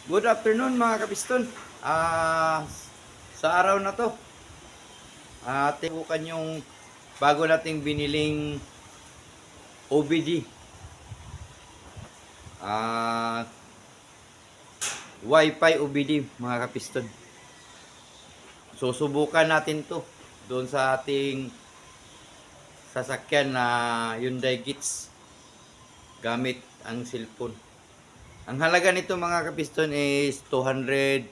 Good afternoon mga kapiston. Sa araw na to, tibukan yung bago nating biniling OBD. Wi-Fi OBD mga kapiston. Susubukan natin to doon sa ating sasakyan na Hyundai Gitz gamit ang cellphone. Ang halaga nito mga kapiston is 214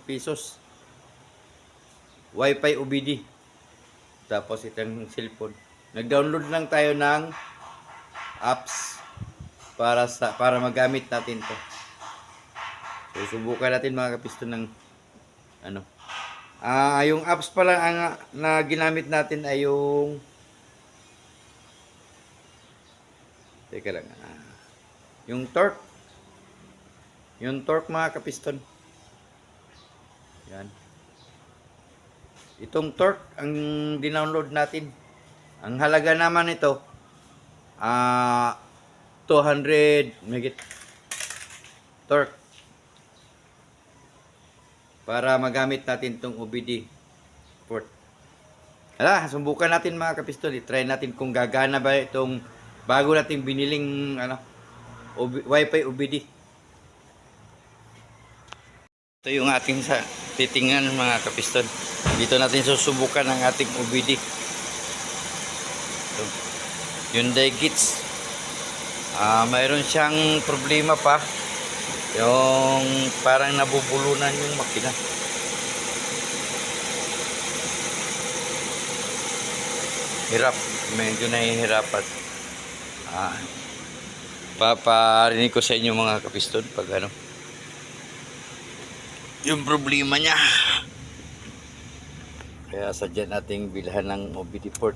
pesos. Wi-Fi OBD. Tapos itong cellphone. Nag-download lang tayo ng apps para magamit natin 'to. So subukan natin mga kapiston ng ano. Yung apps pala na ginamit natin ay teka lang. Yung torque. Yung torque mga kapiston. Yan. Itong torque ang dinownload natin. Ang halaga naman nito 200 megit torque para magamit natin itong OBD port. Subukan natin mga kapiston. I-try natin kung gagana ba itong bago nating biniling Wi-Fi OBD. Ito yung ating titingnan mga kapiston. Dito natin susubukan ang ating OBD. Ito. Hyundai Gitz. Mayroon siyang problema pa. Yung parang nabubulunan yung makina. Hirap. Medyo nahihirapan. Paparinig ko sa inyo mga kapiston pag yung problema niya. Kaya sadya nating bilhan ng OBD port.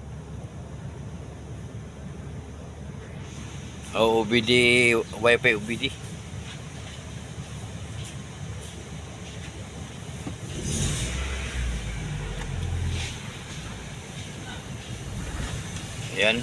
OBD, Wi-Fi OBD. Ayan.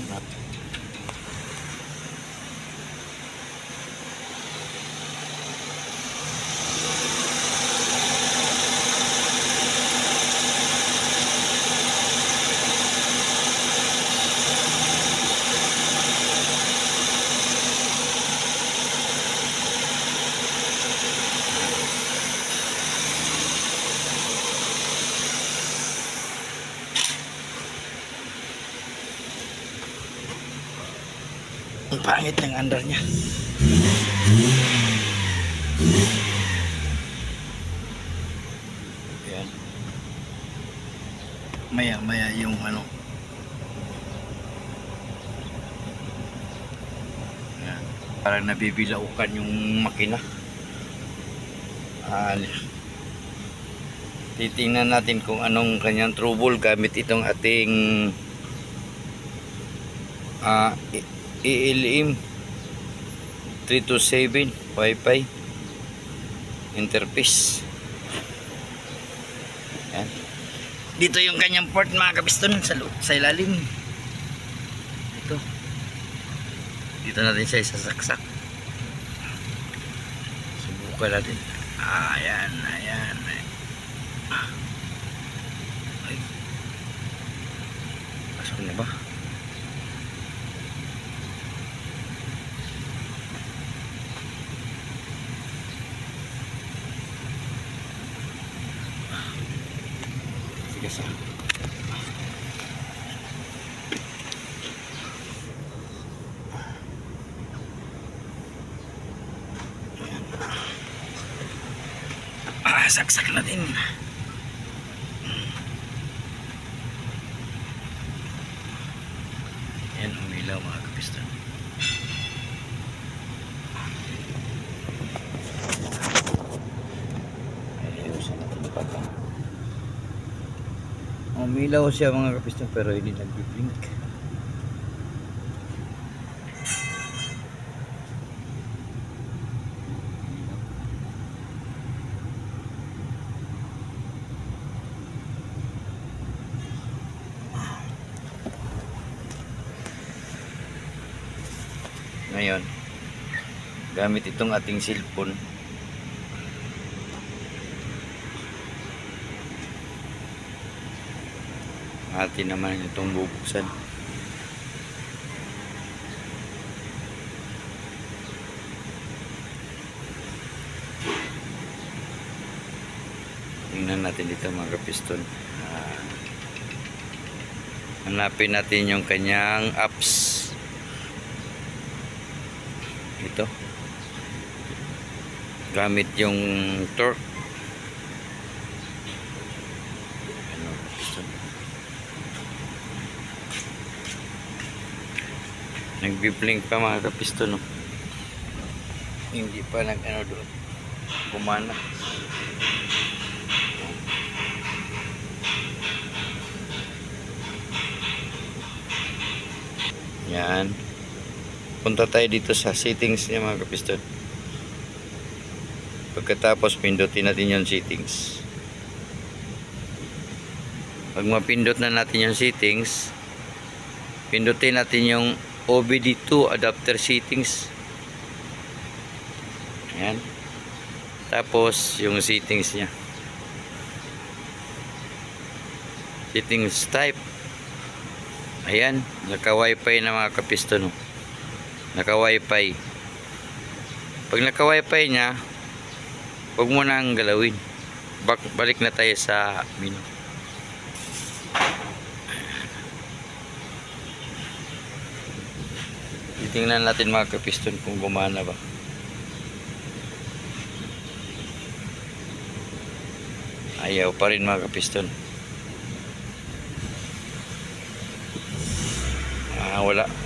Ang pangit ng andar niya. Ayan. Maya yung Ayan. Parang nabibilaukan yung makina. Titingnan natin kung anong kanyang trouble gamit itong ating ELM 327 Wi-Fi interface. Yan. Dito yung kanyang port mga kapiston sa ilalim. Dito natin siya isasaksak. Subukan natin. Ayan. Ay. Pasok na ba? Sige sa. Saksak na din. Yan, umilaw mga kapiston. Umilaw siya mga kapiston pero hindi nag-blink. Ngayon gamit itong ating cellphone. Atin naman itong bubuksan. Tingnan natin dito mga kapiston. Hanapin natin yung kanyang apps. Ito. Gamit yung torque. Ano, kapiston. Nagbi-blink pa mga kapiston. No? Hindi pa nag-ano doon. Gumana. Yan. Punta tayo dito sa settings niya mga kapiston. Pagkatapos pindutin natin yung settings. Pag mapindot na natin yung settings, pindutin natin yung OBD2 adapter settings. Yan. Tapos yung settings niya. Settings type. Ayan, naka-wifi na mga kapiston. No? Naka-wifi. Pag naka-wifi niya, huwag mo nang galawin. Balik na tayo sa menu. Titingnan natin mga kapiston kung gumana ba. Ayaw pa rin mga kapiston.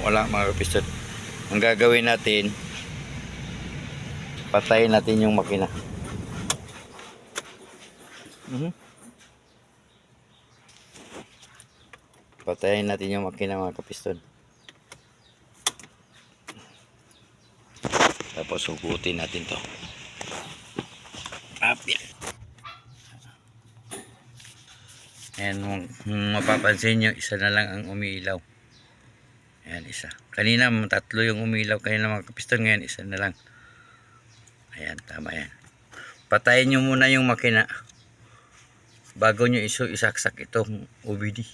Wala mga kapiston. Ang gagawin natin, patayin natin yung makina. Patayin natin yung makina mga kapiston. Tapos hugutin natin to. Ayan, mapapansin nyo, isa na lang ang umiilaw. Ayan, isa. Kanina tatlo yung umilaw kanina mga kapiston, ngayon isa na lang. Ayan, tama yan. Patayin nyo muna yung makina bago nyo isaksak itong OBD.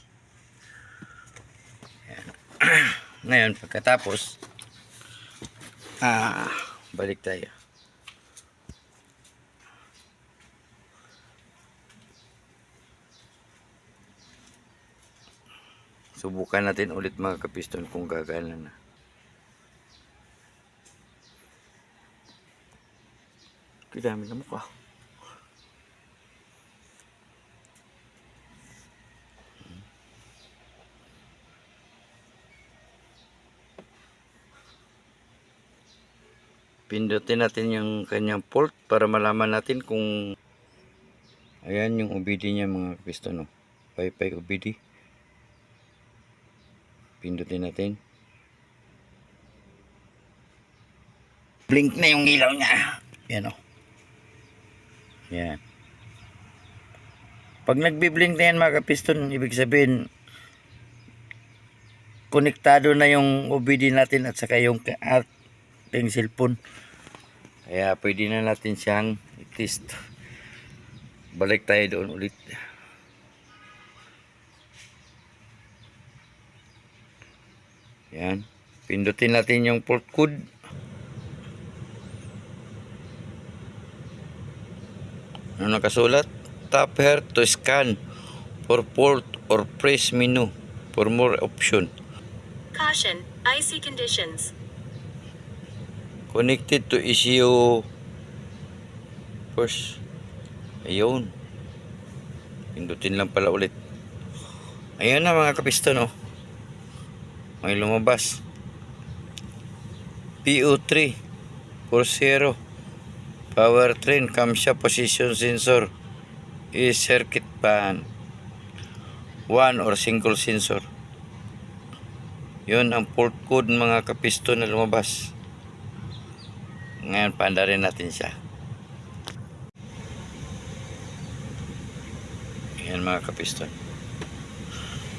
Ayan. Ngayon, pagkatapos balik tayo. Subukan natin ulit mga kapiston kung gagana na. Kidami na mukha. Pindutin natin yung kanyang port para malaman natin kung ayan yung OBD niya mga kapiston. No? Wi-Fi OBD. Pindutin natin. Blink na yung ilaw niya. Yan o. Yan. Pag nagbi-blink na yan mga kapiston, ibig sabihin konektado na yung OBD natin at saka yung ating cellphone. Kaya pwede na natin siyang i-test. Balik tayo doon ulit. Yan. Pindutin natin yung port code. Ano nakasulat? Tap here to scan for port or press menu for more option. Caution, icy conditions. Connected to ECU first. Ayun. Pindutin lang pala ulit. Ayun na mga kapiston. May lumabas. PO3 40 powertrain camshaft position sensor is circuit pan 1 or single sensor. Yun ang port code mga kapiston na lumabas. Ngayon paandarin natin siya. Yan mga kapiston.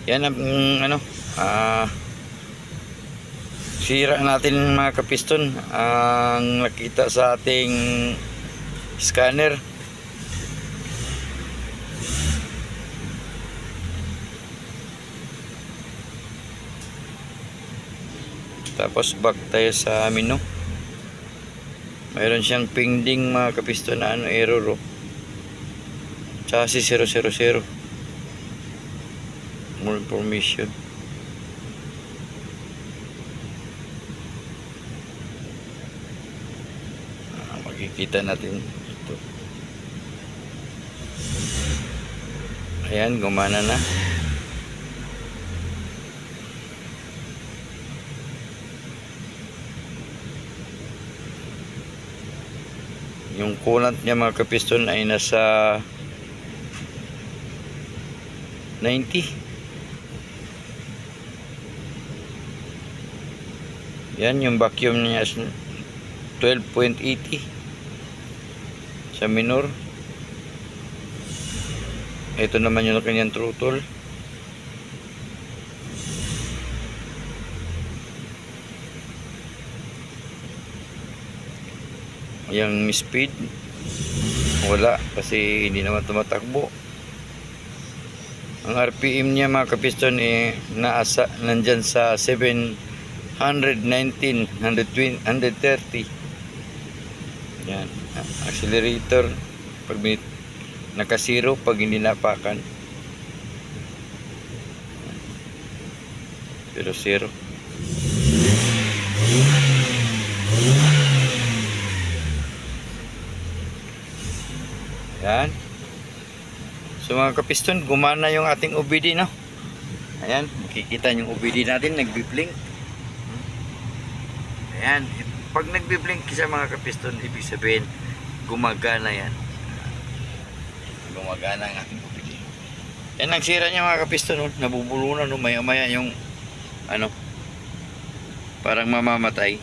Yan ang Sira natin mga kapiston ang nakita sa ating scanner. Tapos back tayo sa menu. Mayroon siyang pending mga kapiston na error. Chassis 000. More information. Makikita natin ito. Ayan, gumana na. Yung coolant niya mga kapiston ay nasa 90. Yan, yung vacuum niya 12.80 sa minor. Ito naman yung kanyang throttle. Yung speed wala kasi hindi naman tumatakbo. Ang RPM niya mga kapiston nandyan sa 719, 120, 130. Yan. Accelerator pag naka-zero, pag hindi napakan. Pero zero. Yan. So mga kapiston, gumana yung ating OBD, no? Ayan, makikita yung OBD natin, nagbi-blink. Ayan, pag nagbi-blink sa mga kapiston, ibig sabihin, gumagana yan. Gumagana ang ating OBD. Yan ang sira niya mga kapiston, no? Nabubulunan, no? Maya-maya yung, parang mamamatay.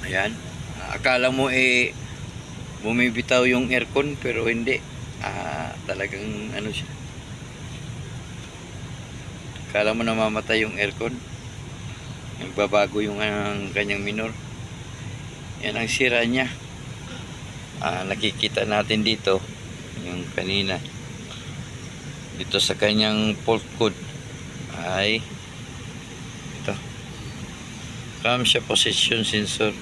Ayan. Akala mo bumibitaw yung aircon pero hindi. Talagang siya. Akala mo namamatay yung aircon. Nagbabago yung kanyang minor. Yan ang sira niya. Nakikita natin dito yung kanina. Dito sa kanyang fault code ay ito. Camshaft position sensor.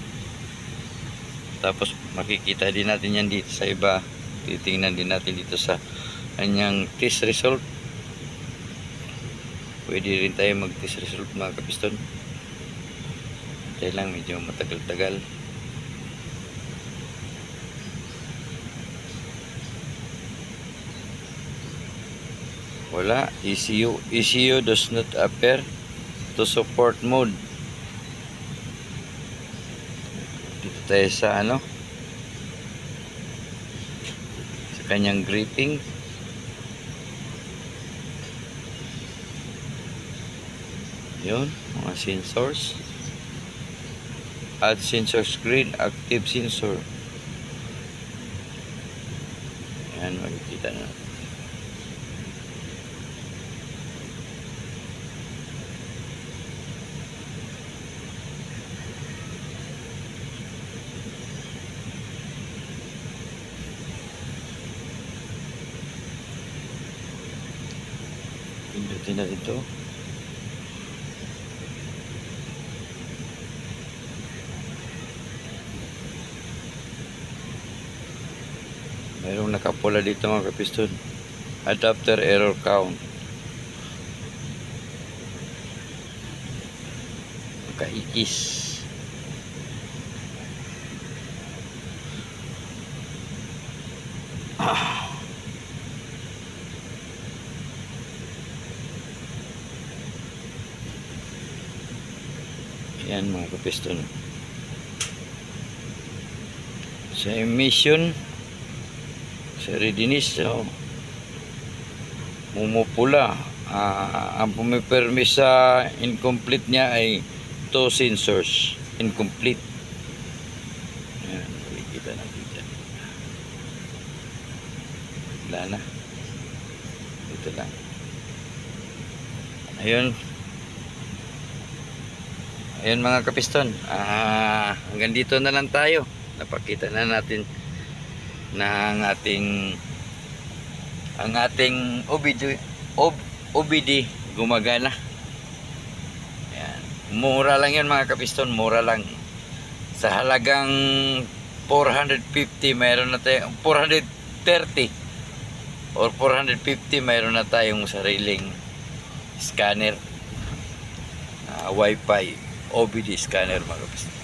Tapos makikita din natin yan dito sa iba. Titingnan din natin dito sa kanyang test result. Pwede rin tayo mag test result mga kapiston. Tayo lang, medyo matagal-tagal. Wala, ECU does not appear to support mode. Dito tayo sa sa kanyang gripping. Yun, mga sensors. Add sensor screen, active sensor. Ayan, makikita na. Pindutin na dito. Mayroong nakapula dito mga kapiston. Adapter error count. Nakaikis. Yan mga kapiston. Sa emission, sa readiness, mumupula. Ang pumipermi sa incomplete niya ay 2 sensors. Incomplete. Yan, nakikita natin dyan. Ayun. Ayun mga kapiston. Hanggang dito na lang tayo. Napakita na natin na ang ating OBD gumagana. Ayan. Mura lang yun mga kapiston. Mura lang. Sa halagang 450 mayroon na tayong 430 or 450 mayroon na tayong sariling scanner. Wi-Fi OBD scanner mga kapiston.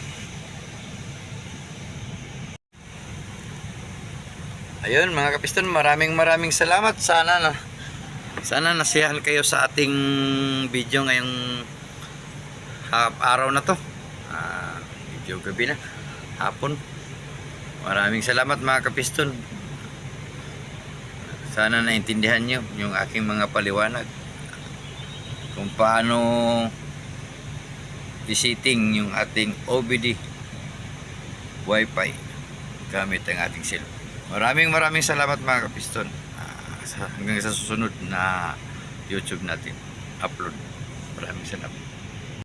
Ayun mga kapiston, maraming salamat. Sana nasiyahan kayo sa ating video ngayong araw na to. Video gabi na, hapon. Maraming salamat mga kapiston. Sana naintindihan nyo yung aking mga paliwanag kung paano visiting yung ating OBD Wi-Fi gamit ang ating cellphone. Maraming salamat mga kapiston. Hanggang sa susunod na YouTube natin upload. Maraming salamat.